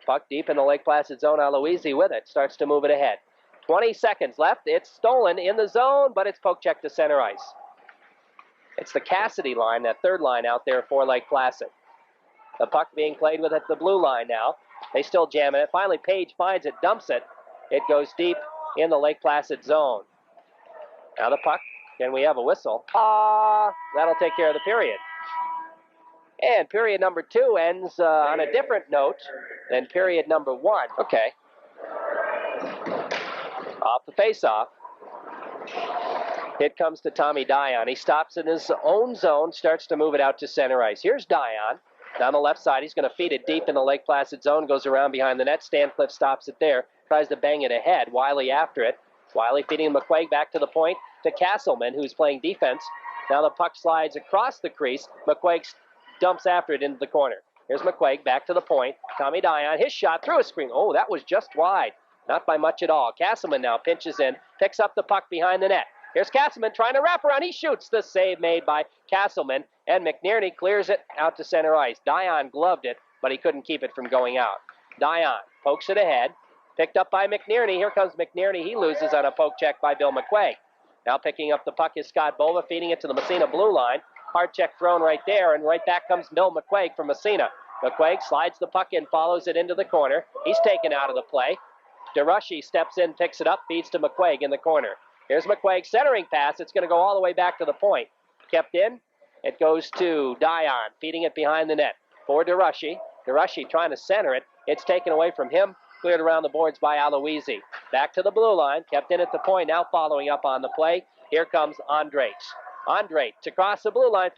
Puck deep in the Lake Placid zone. Aloisi with it. Starts to move it ahead. 20 seconds left. It's stolen in the zone, but it's poke check to center ice. It's the Cassidy line, that third line out there for Lake Placid. The puck being played with at the blue line now. They still jam it. Finally, Page finds it, dumps it, It goes deep in the Lake Placid zone. Now the puck, and we have a whistle. That'll take care of the period. And period number 2 ends on a different note than period number 1. Okay. Off the face-off. Hit comes to Tommy Dion. He stops in his own zone, starts to move it out to center ice. Here's Dion. Down the left side, he's going to feed it deep in the Lake Placid zone, goes around behind the net. Stancliffe stops it there, tries to bang it ahead. Wiley after it. Wiley feeding McQuaig back to the point to Castleman, who's playing defense. Now the puck slides across the crease. McQuaig dumps after it into the corner. Here's McQuaig back to the point. Tommy Dion, his shot through a screen. Oh, that was just wide. Not by much at all. Castleman now pinches in, picks up the puck behind the net. Here's Castleman trying to wrap around. He shoots. The save made by Castleman, and McNerney clears it out to center ice. Dion gloved it, but he couldn't keep it from going out. Dion pokes it ahead. Picked up by McNerney. Here comes McNerney. He loses on a poke check by Bill McQuaig. Now picking up the puck is Scott Bova, feeding it to the Massena blue line. Hard check thrown right there, and right back comes Bill McQuaig from Massena. McQuaig slides the puck in, follows it into the corner. He's taken out of the play. DeRushy steps in, picks it up, feeds to McQuaig in the corner. Here's McQuaig's centering pass. It's going to go all the way back to the point. Kept in. It goes to Dion, feeding it behind the net for DeRushy. DeRushy trying to center it. It's taken away from him. Cleared around the boards by Aloisi. Back to the blue line. Kept in at the point. Now following up on the play. Here comes Andres. Andres to cross the blue line,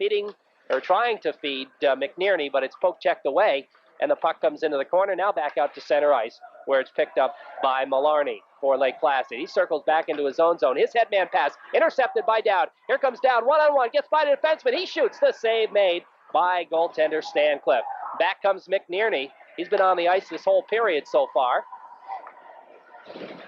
trying to feed McNerney, but it's poke checked away. And the puck comes into the corner. Now back out to center ice, where it's picked up by Malarney for Lake Placid. He circles back into his own zone. His headman pass intercepted by Dowd. Here comes Dowd, one-on-one, gets by the defenseman. He shoots. The save made by goaltender Stancliffe. Back comes McNerney. He's been on the ice this whole period so far.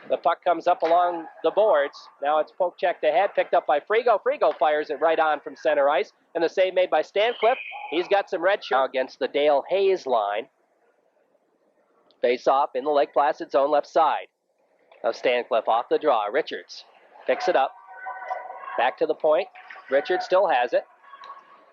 The puck comes up along the boards. Now it's poke checked ahead, picked up by Frigo. Frigo fires it right on from center ice. And the save made by Stancliffe. He's got some red shirt against the Dale Hayes line. Face off in the Lake Placid zone left side. Now Stancliffe off the draw. Richards picks it up. Back to the point. Richards still has it.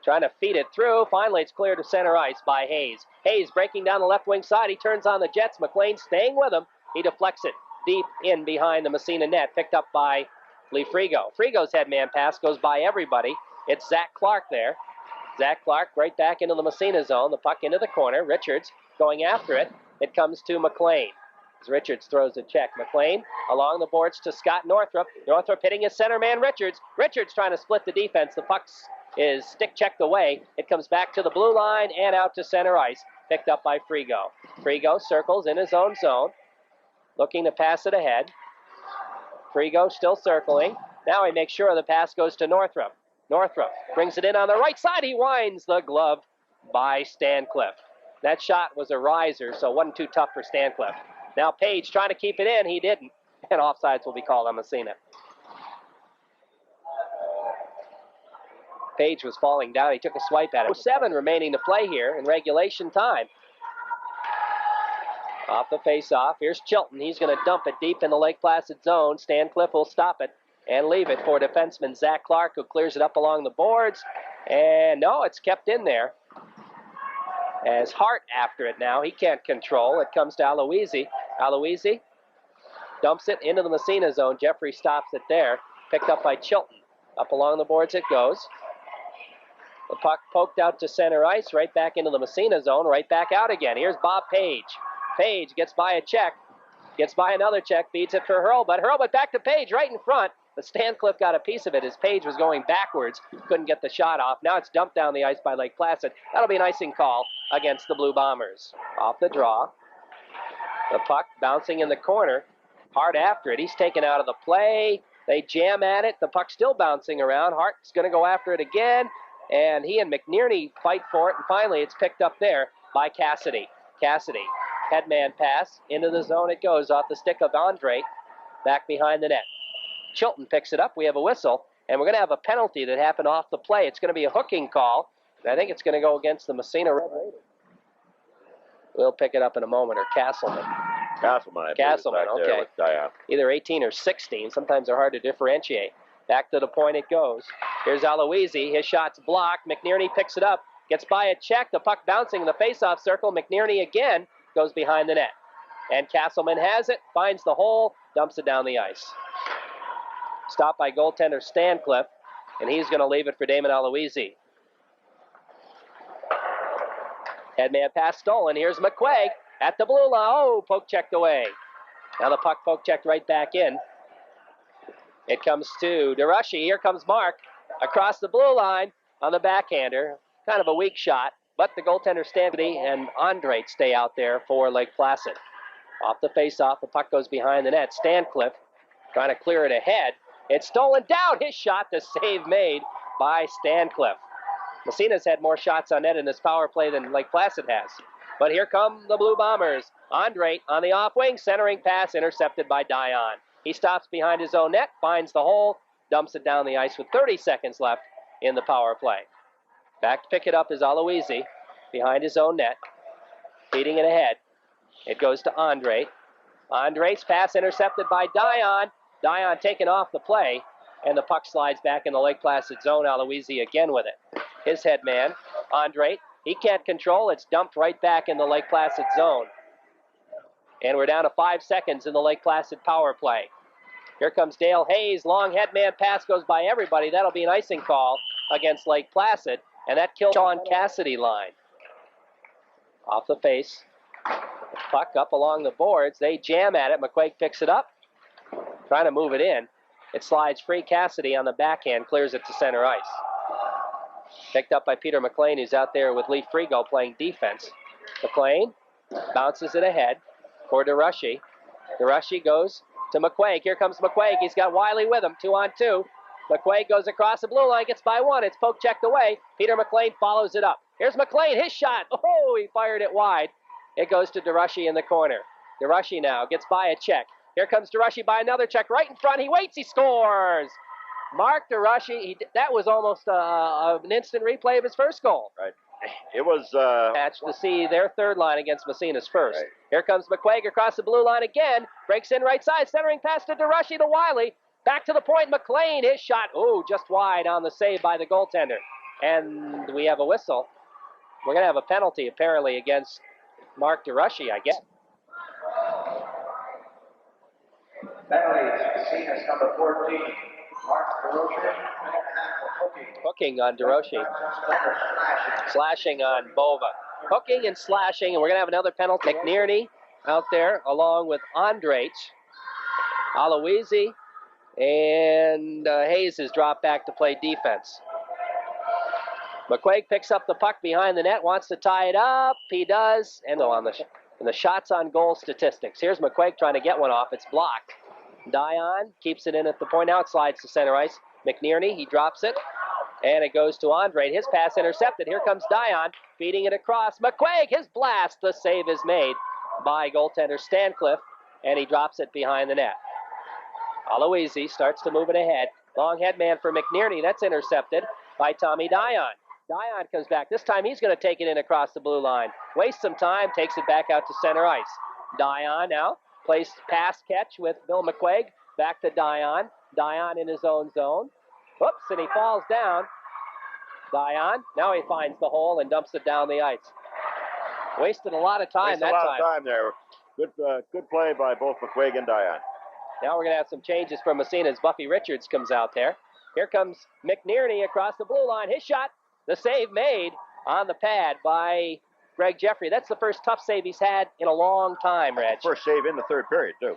Trying to feed it through. Finally, it's cleared to center ice by Hayes. Hayes breaking down the left wing side. He turns on the Jets. McLean staying with him. He deflects it deep in behind the Massena net. Picked up by Lee Frigo. Frigo's headman pass goes by everybody. It's Zach Clark there. Zach Clark right back into the Massena zone. The puck into the corner. Richards going after it. It comes to McLean. As Richards throws a check. McLean along the boards to Scott Northrup. Northrup hitting his center man, Richards. Richards trying to split the defense. The puck is stick checked away. It comes back to the blue line and out to center ice. Picked up by Frigo. Frigo circles in his own zone. Looking to pass it ahead. Frigo still circling. Now he makes sure the pass goes to Northrup. Northrup brings it in on the right side. He winds the glove by Stancliffe. That shot was a riser, so it wasn't too tough for Stancliffe. Now Page trying to keep it in. He didn't. And offsides will be called on Massena. Page was falling down. He took a swipe at it. 7 remaining to play here in regulation time. Off the face-off. Here's Chilton. He's going to dump it deep in the Lake Placid zone. Stancliffe will stop it and leave it for defenseman Zach Clark, who clears it up along the boards. And no, it's kept in there. As Hart after it now. He can't control. It comes to Aloisi. Aloisi dumps it into the Massena zone. Jeffrey stops it there. Picked up by Chilton. Up along the boards it goes. The puck poked out to center ice. Right back into the Massena zone. Right back out again. Here's Bob Page. Page gets by a check. Gets by another check. Beats it for Hurlbut back to Page right in front. But Stancliffe got a piece of it as Page was going backwards. Couldn't get the shot off. Now it's dumped down the ice by Lake Placid. That'll be an icing call against the Blue Bombers. Off the draw. The puck bouncing in the corner. Hart after it. He's taken out of the play. They jam at it. The puck still bouncing around. Hart's going to go after it again. And he and McNerney fight for it. And finally it's picked up there by Cassidy. Cassidy. Headman pass. Into the zone it goes off the stick of Andre. Back behind the net. Chilton picks it up. We have a whistle. And we're going to have a penalty that happened off the play. It's going to be a hooking call. And I think it's going to go against the Massena Red Raiders. We'll pick it up in a moment. Or Castleman. Castleman, okay. Either 18 or 16. Sometimes they're hard to differentiate. Back to the point it goes. Here's Aloisi. His shot's blocked. McNerney picks it up. Gets by a check. The puck bouncing in the face-off circle. McNerney again goes behind the net. And Castleman has it, finds the hole, dumps it down the ice. Stopped by goaltender Stancliffe, and he's going to leave it for Damon Aloisi. Headman pass stolen. Here's McQuaig at the blue line. Oh, poke checked away. Now the puck poke checked right back in. It comes to DeRushy. Here comes Mark across the blue line on the backhander. Kind of a weak shot, but the goaltender Stanley and Andre stay out there for Lake Placid. Off the face-off, the puck goes behind the net. Stancliffe trying to clear it ahead. It's stolen down. His shot, the save made by Stancliffe. Massena's had more shots on net in this power play than Lake Placid has. But here come the Blue Bombers. Andre on the off wing, centering pass intercepted by Dion. He stops behind his own net, finds the hole, dumps it down the ice with 30 seconds left in the power play. Back to pick it up is Aloisi behind his own net, feeding it ahead. It goes to Andre. Andre's pass intercepted by Dion. Dion taken off the play, and the puck slides back in the Lake Placid zone. Aloisi again with it. His head man, Andre, he can't control. It's dumped right back in the Lake Placid zone. And we're down to 5 seconds in the Lake Placid power play. Here comes Dale Hayes. Long head man pass goes by everybody. That'll be an icing call against Lake Placid. And that kills Sean Cassidy line. Off the face. Puck up along the boards. They jam at it. McQuaig picks it up. Trying to move it in. It slides free. Cassidy on the backhand clears it to center ice. Picked up by Peter McLean, who's out there with Lee Frigo playing defense. McLean bounces it ahead for DeRushy. DeRushy goes to McQuaig. Here comes McQuaig. He's got Wiley with him, 2-on-2. McQuaig goes across the blue line, gets by one. It's poke checked away. Peter McLean follows it up. Here's McLean, his shot. Oh, he fired it wide. It goes to DeRushy in the corner. DeRushy now gets by a check. Here comes DeRushy by another check right in front. He waits, he scores. Mark DeRushy, that was almost an instant replay of his first goal. Right. It was match to see their third line against Massena's first. Right. Here comes McQuaig across the blue line again. Breaks in right side, centering pass to DeRushy to Wiley. Back to the point, McLean, his shot. Oh, just wide on the save by the goaltender. And we have a whistle. We're going to have a penalty, apparently, against Mark DeRushy, I guess. Penalty, Massena's number 14, Mark DeRushy. Hooking on DeRushy. Slashing on Bova. Hooking and slashing, and we're going to have another penalty. McNearney out there, along with Andrej. Aloisi and Hayes has dropped back to play defense. McQuaig picks up the puck behind the net, wants to tie it up. He does. And on the shots on goal statistics. Here's McQuaig trying to get one off. It's blocked. Dion keeps it in at the point. Now it slides to center ice. McNearney, he drops it. And it goes to Andre. His pass intercepted. Here comes Dion feeding it across. McQuaig, his blast. The save is made by goaltender Stancliffe. And he drops it behind the net. Aloisi starts to move it ahead. Long head man for McNearney. That's intercepted by Tommy Dion. Dion comes back. This time he's going to take it in across the blue line. Wastes some time, takes it back out to center ice. Dion now plays pass catch with Bill McQuaig. Back to Dion. Dion in his own zone. Whoops, and he falls down. Dion, now he finds the hole and dumps it down the ice. Wasted a lot of time that time. Wasted a lot of time there. Good play by both McQuaig and Dion. Now we're going to have some changes from Massena as Buffy Richards comes out there. Here comes McNearney across the blue line. His shot, the save made on the pad by Greg Jeffrey. That's the first tough save he's had in a long time, Reg. First save in the third period, too.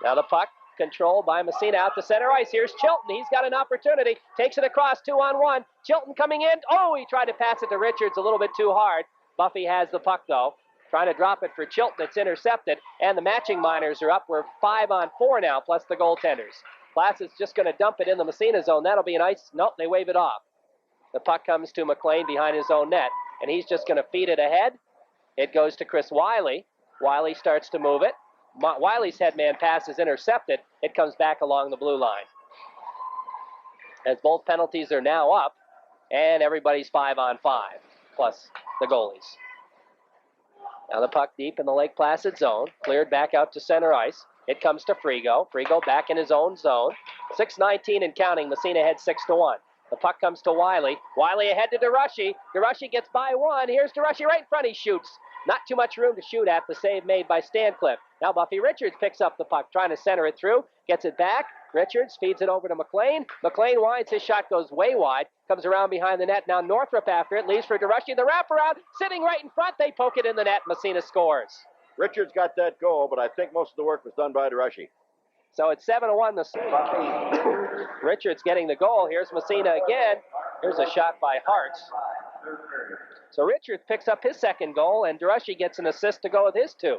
Now the puck controlled by Massena out to center ice. Here's Chilton. He's got an opportunity. Takes it across 2-on-1. Chilton coming in. Oh, he tried to pass it to Richards a little bit too hard. Buffy has the puck, though. Trying to drop it for Chilton. It's intercepted. And the matching minors are up. We're 5-on-4 now, plus the goaltenders. Placid's just going to dump it in the Massena zone. That'll be an ice. Nope, they wave it off. The puck comes to McLean behind his own net. And he's just going to feed it ahead. It goes to Chris Wiley. Wiley starts to move it. Wiley's headman pass is intercepted. It comes back along the blue line. As both penalties are now up, and everybody's 5-on-5, plus the goalies. Now the puck deep in the Lake Placid zone, cleared back out to center ice. It comes to Frigo. Frigo back in his own zone. 6:19 and counting. Massena heads 6-1. The puck comes to Wiley. Wiley ahead to DeRushy. DeRushy gets by one. Here's DeRushy right in front. He shoots. Not too much room to shoot at. The save made by Stancliffe. Now Buffy Richards picks up the puck, trying to center it through. Gets it back. Richards feeds it over to McLean. McLean winds. His shot goes way wide. Comes around behind the net. Now Northrop after it. Leaves for DeRushy. The wraparound. Sitting right in front. They poke it in the net. Massena scores. Richards got that goal, but I think most of the work was done by DeRushy. So it's 7-1 the Richards getting the goal. Here's Massena again. Here's a shot by Hartz. So Richards picks up his second goal, and DeRushy gets an assist to go with his 2.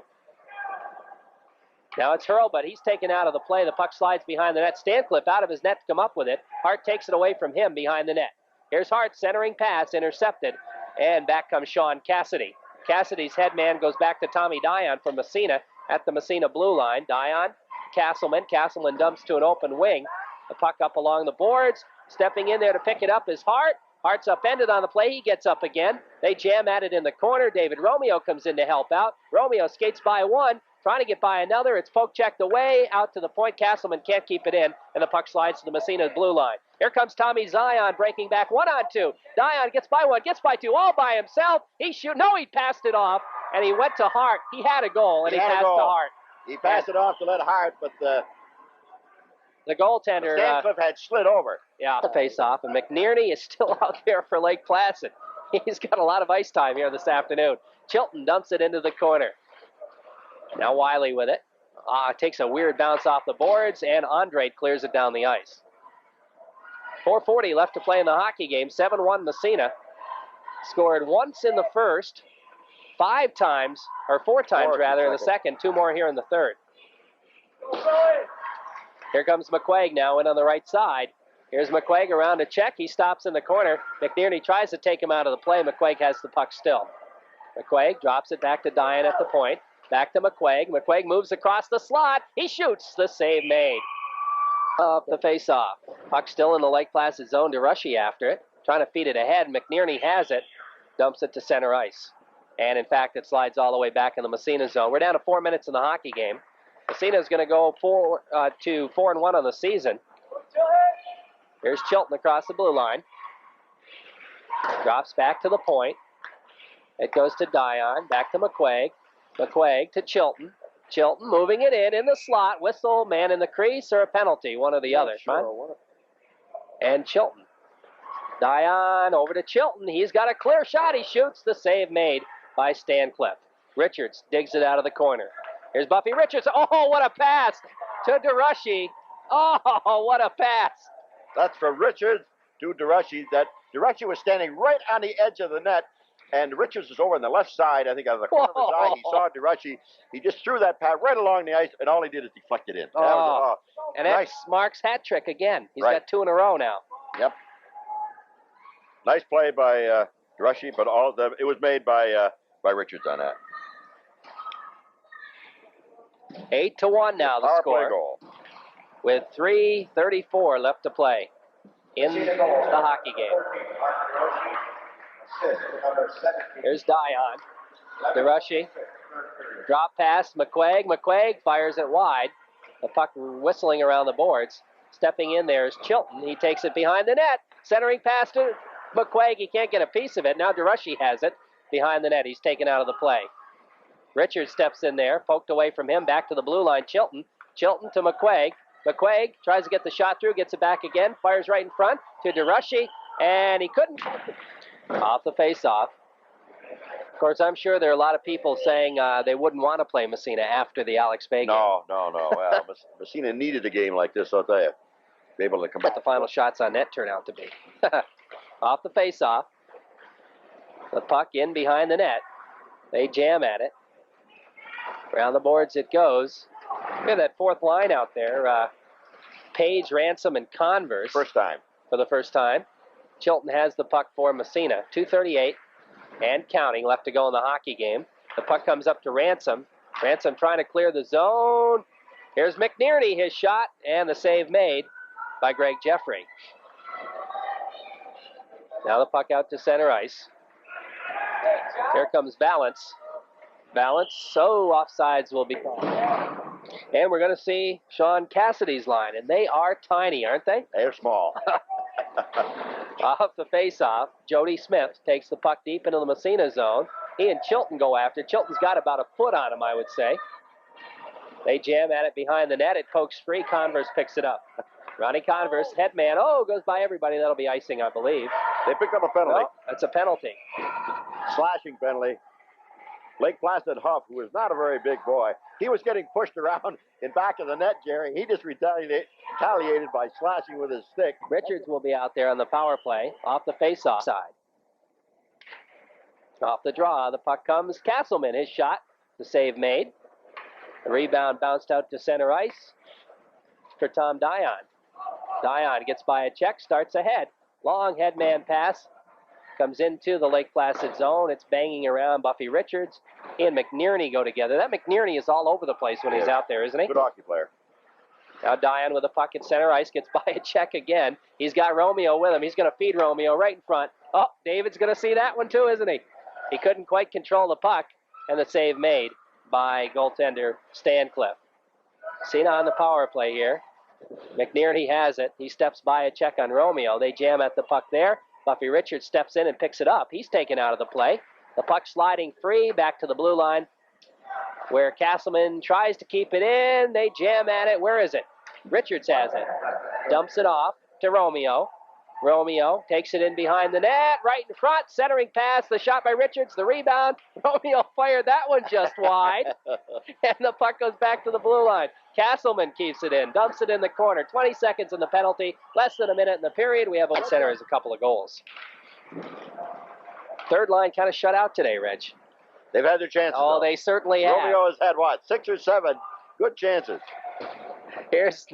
Now it's Hurl, but he's taken out of the play. The puck slides behind the net. Stancliffe out of his net to come up with it. Hart takes it away from him behind the net. Here's Hart, centering pass, intercepted, and back comes Sean Cassidy. Cassidy's head man goes back to Tommy Dion from Massena at the Massena blue line. Dion, Castleman. Castleman dumps to an open wing. The puck up along the boards. Stepping in there to pick it up is Hart. Hart's upended on the play. He gets up again. They jam at it in the corner. David Romeo comes in to help out. Romeo skates by one, trying to get by another. It's poke checked away, out to the point. Castleman can't keep it in, and the puck slides to the Massena blue line. Here comes Tommy Zion breaking back 1-on-2. Dion gets by one, gets by two, all by himself. He passed it off, and he went to Hart. He had a goal, and he passed to Hart. He passed it off to let Hart, but the goaltender, Stancliffe had slid over. Yeah, the face-off, and McNearney is still out there for Lake Placid. He's got a lot of ice time here this afternoon. Chilton dumps it into the corner. Now Wiley with it. Takes a weird bounce off the boards, and Andre clears it down the ice. 4:40 left to play in the hockey game. 7-1 Massena. Scored once in the first, 4 times in the second, 2 more here in the third. Here comes McQuaig now in on the right side. Here's McQuaig around to check. He stops in the corner. McNearney tries to take him out of the play. McQuaig has the puck still. McQuaig drops it back to Dion at the point. Back to McQuaig. McQuaig moves across the slot. He shoots. The save made. Off the face-off. Puck still in the Lake Placid zone. DeRushy after it. Trying to feed it ahead. McNearney has it. Dumps it to center ice. And in fact, it slides all the way back in the Massena zone. We're down to 4 minutes in the hockey game. Massena's going to go 4-1 on the season. Here's Chilton across the blue line. Drops back to the point. It goes to Dion. Back to McQuaig. McQuaig to Chilton. Chilton moving it in the slot. Whistle, man in the crease, or a penalty, one or the other. Sure. And Chilton. Dion over to Chilton. He's got a clear shot. He shoots. The save made by Stancliffe. Richards digs it out of the corner. Here's Buffy Richards. Oh, what a pass to DeRushy. Oh, what a pass. That's from Richards to DeRushy. DeRushy was standing right on the edge of the net, and Richards was over on the left side, I think, out of the corner of his eye. He saw DeRushy. He just threw that pass right along the ice, and all he did is deflect it in. And nice. That's Mark's hat trick again. He's got 2 in a row now. Yep. Nice play by DeRushy, but it was made by Richards on that. 8-1 now the Power score. Play goal. With 3:34 left to play in the hockey game. Here's Dion. DeRushy. Drop pass, McQuaig. McQuaig fires it wide. The puck whistling around the boards. Stepping in there is Chilton. He takes it behind the net. Centering pass to McQuaig. He can't get a piece of it. Now DeRushy has it behind the net. He's taken out of the play. Richards steps in there, poked away from him, back to the blue line. Chilton to McQuaig. McQuaig tries to get the shot through, gets it back again, fires right in front to DeRushy, and he couldn't. Off the face-off. Of course, I'm sure there are a lot of people saying they wouldn't want to play Massena after the Alex Bay game. No. Well, Massena needed a game like this, I'll tell you. Be able to come back. What the final shots on net turn out to be. Off the face-off. The puck in behind the net. They jam at it. Around the boards it goes. Look at that fourth line out there. Page, Ransom, and Converse. First time. For the first time. Chilton has the puck for Massena. 2:38 and counting left to go in the hockey game. The puck comes up to Ransom. Ransom trying to clear the zone. Here's McNearney, his shot, and the save made by Greg Jeffrey. Now the puck out to center ice. Here comes Balance. Offsides will be called. And we're going to see Sean Cassidy's line, and they are tiny, aren't they? They're small. Off the face-off, Jody Smith takes the puck deep into the Massena zone. He and Chilton go after. Chilton's got about a foot on him, I would say. They jam at it behind the net. It pokes free. Converse picks it up. Ronnie Converse, head man. Oh, goes by everybody. That'll be icing, I believe. They picked up a penalty. No, that's a penalty. Slashing penalty. Lake Placid Huff, who is not a very big boy, he was getting pushed around in back of the net, Jerry. He just retaliated by slashing with his stick. Richards will be out there on the power play off the face-off side. Off the draw, the puck comes. Castleman, his shot. The save made. The rebound bounced out to center ice for Tom Dion. Dion gets by a check, starts ahead. Long headman pass. Comes into the Lake Placid zone. It's banging around. Buffy Richards and McNierney go together. That McNierney is all over the place when he's out there, isn't he? Good hockey player. Now Dion with the puck at center ice gets by a check again. He's got Romeo with him. He's going to feed Romeo right in front. Oh, David's going to see that one too, isn't he? He couldn't quite control the puck, and the save made by goaltender Stancliffe. Massena on the power play here. McNierney has it. He steps by a check on Romeo. They jam at the puck there. Buffy Richards steps in and picks it up. He's taken out of the play. The puck sliding free back to the blue line where Castleman tries to keep it in. They jam at it. Where is it? Richards has it. Dumps it off to Romeo. Romeo takes it in behind the net, right in front, centering pass, the shot by Richards, the rebound. Romeo fired that one just wide, and the puck goes back to the blue line. Castleman keeps it in, dumps it in the corner. 20 seconds in the penalty, less than a minute in the period. We have on center as a couple of goals. Third line kind of shut out today, Reg. They've had their chances. Oh, though. they certainly have. Romeo has had, what, 6 or 7 good chances. Here's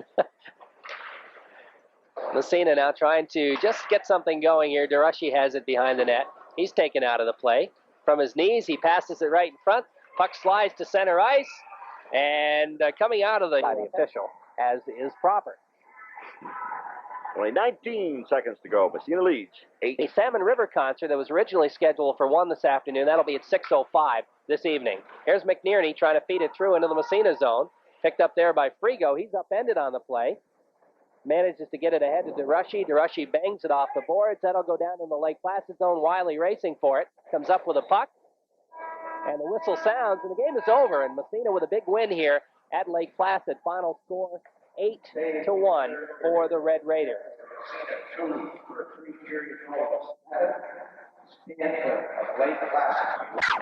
Massena now trying to just get something going here. DeRushy has it behind the net. He's taken out of the play. From his knees, he passes it right in front. Puck slides to center ice. And coming out of by the official, as is proper. Only 19 seconds to go. Massena leads 8. The Salmon River concert that was originally scheduled for 1 this afternoon, that'll be at 6:05 this evening. Here's McNierney trying to feed it through into the Massena zone. Picked up there by Frigo. He's upended on the play. Manages to get it ahead to DeRushy. DeRushy bangs it off the boards. That'll go down in the Lake Placid zone. Wiley racing for it. Comes up with a puck. And the whistle sounds, and the game is over. And Massena with a big win here at Lake Placid. Final score 8-1 for the Red Raiders.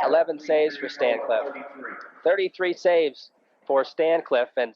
11 saves for Stancliffe. 33 saves for Stancliffe. And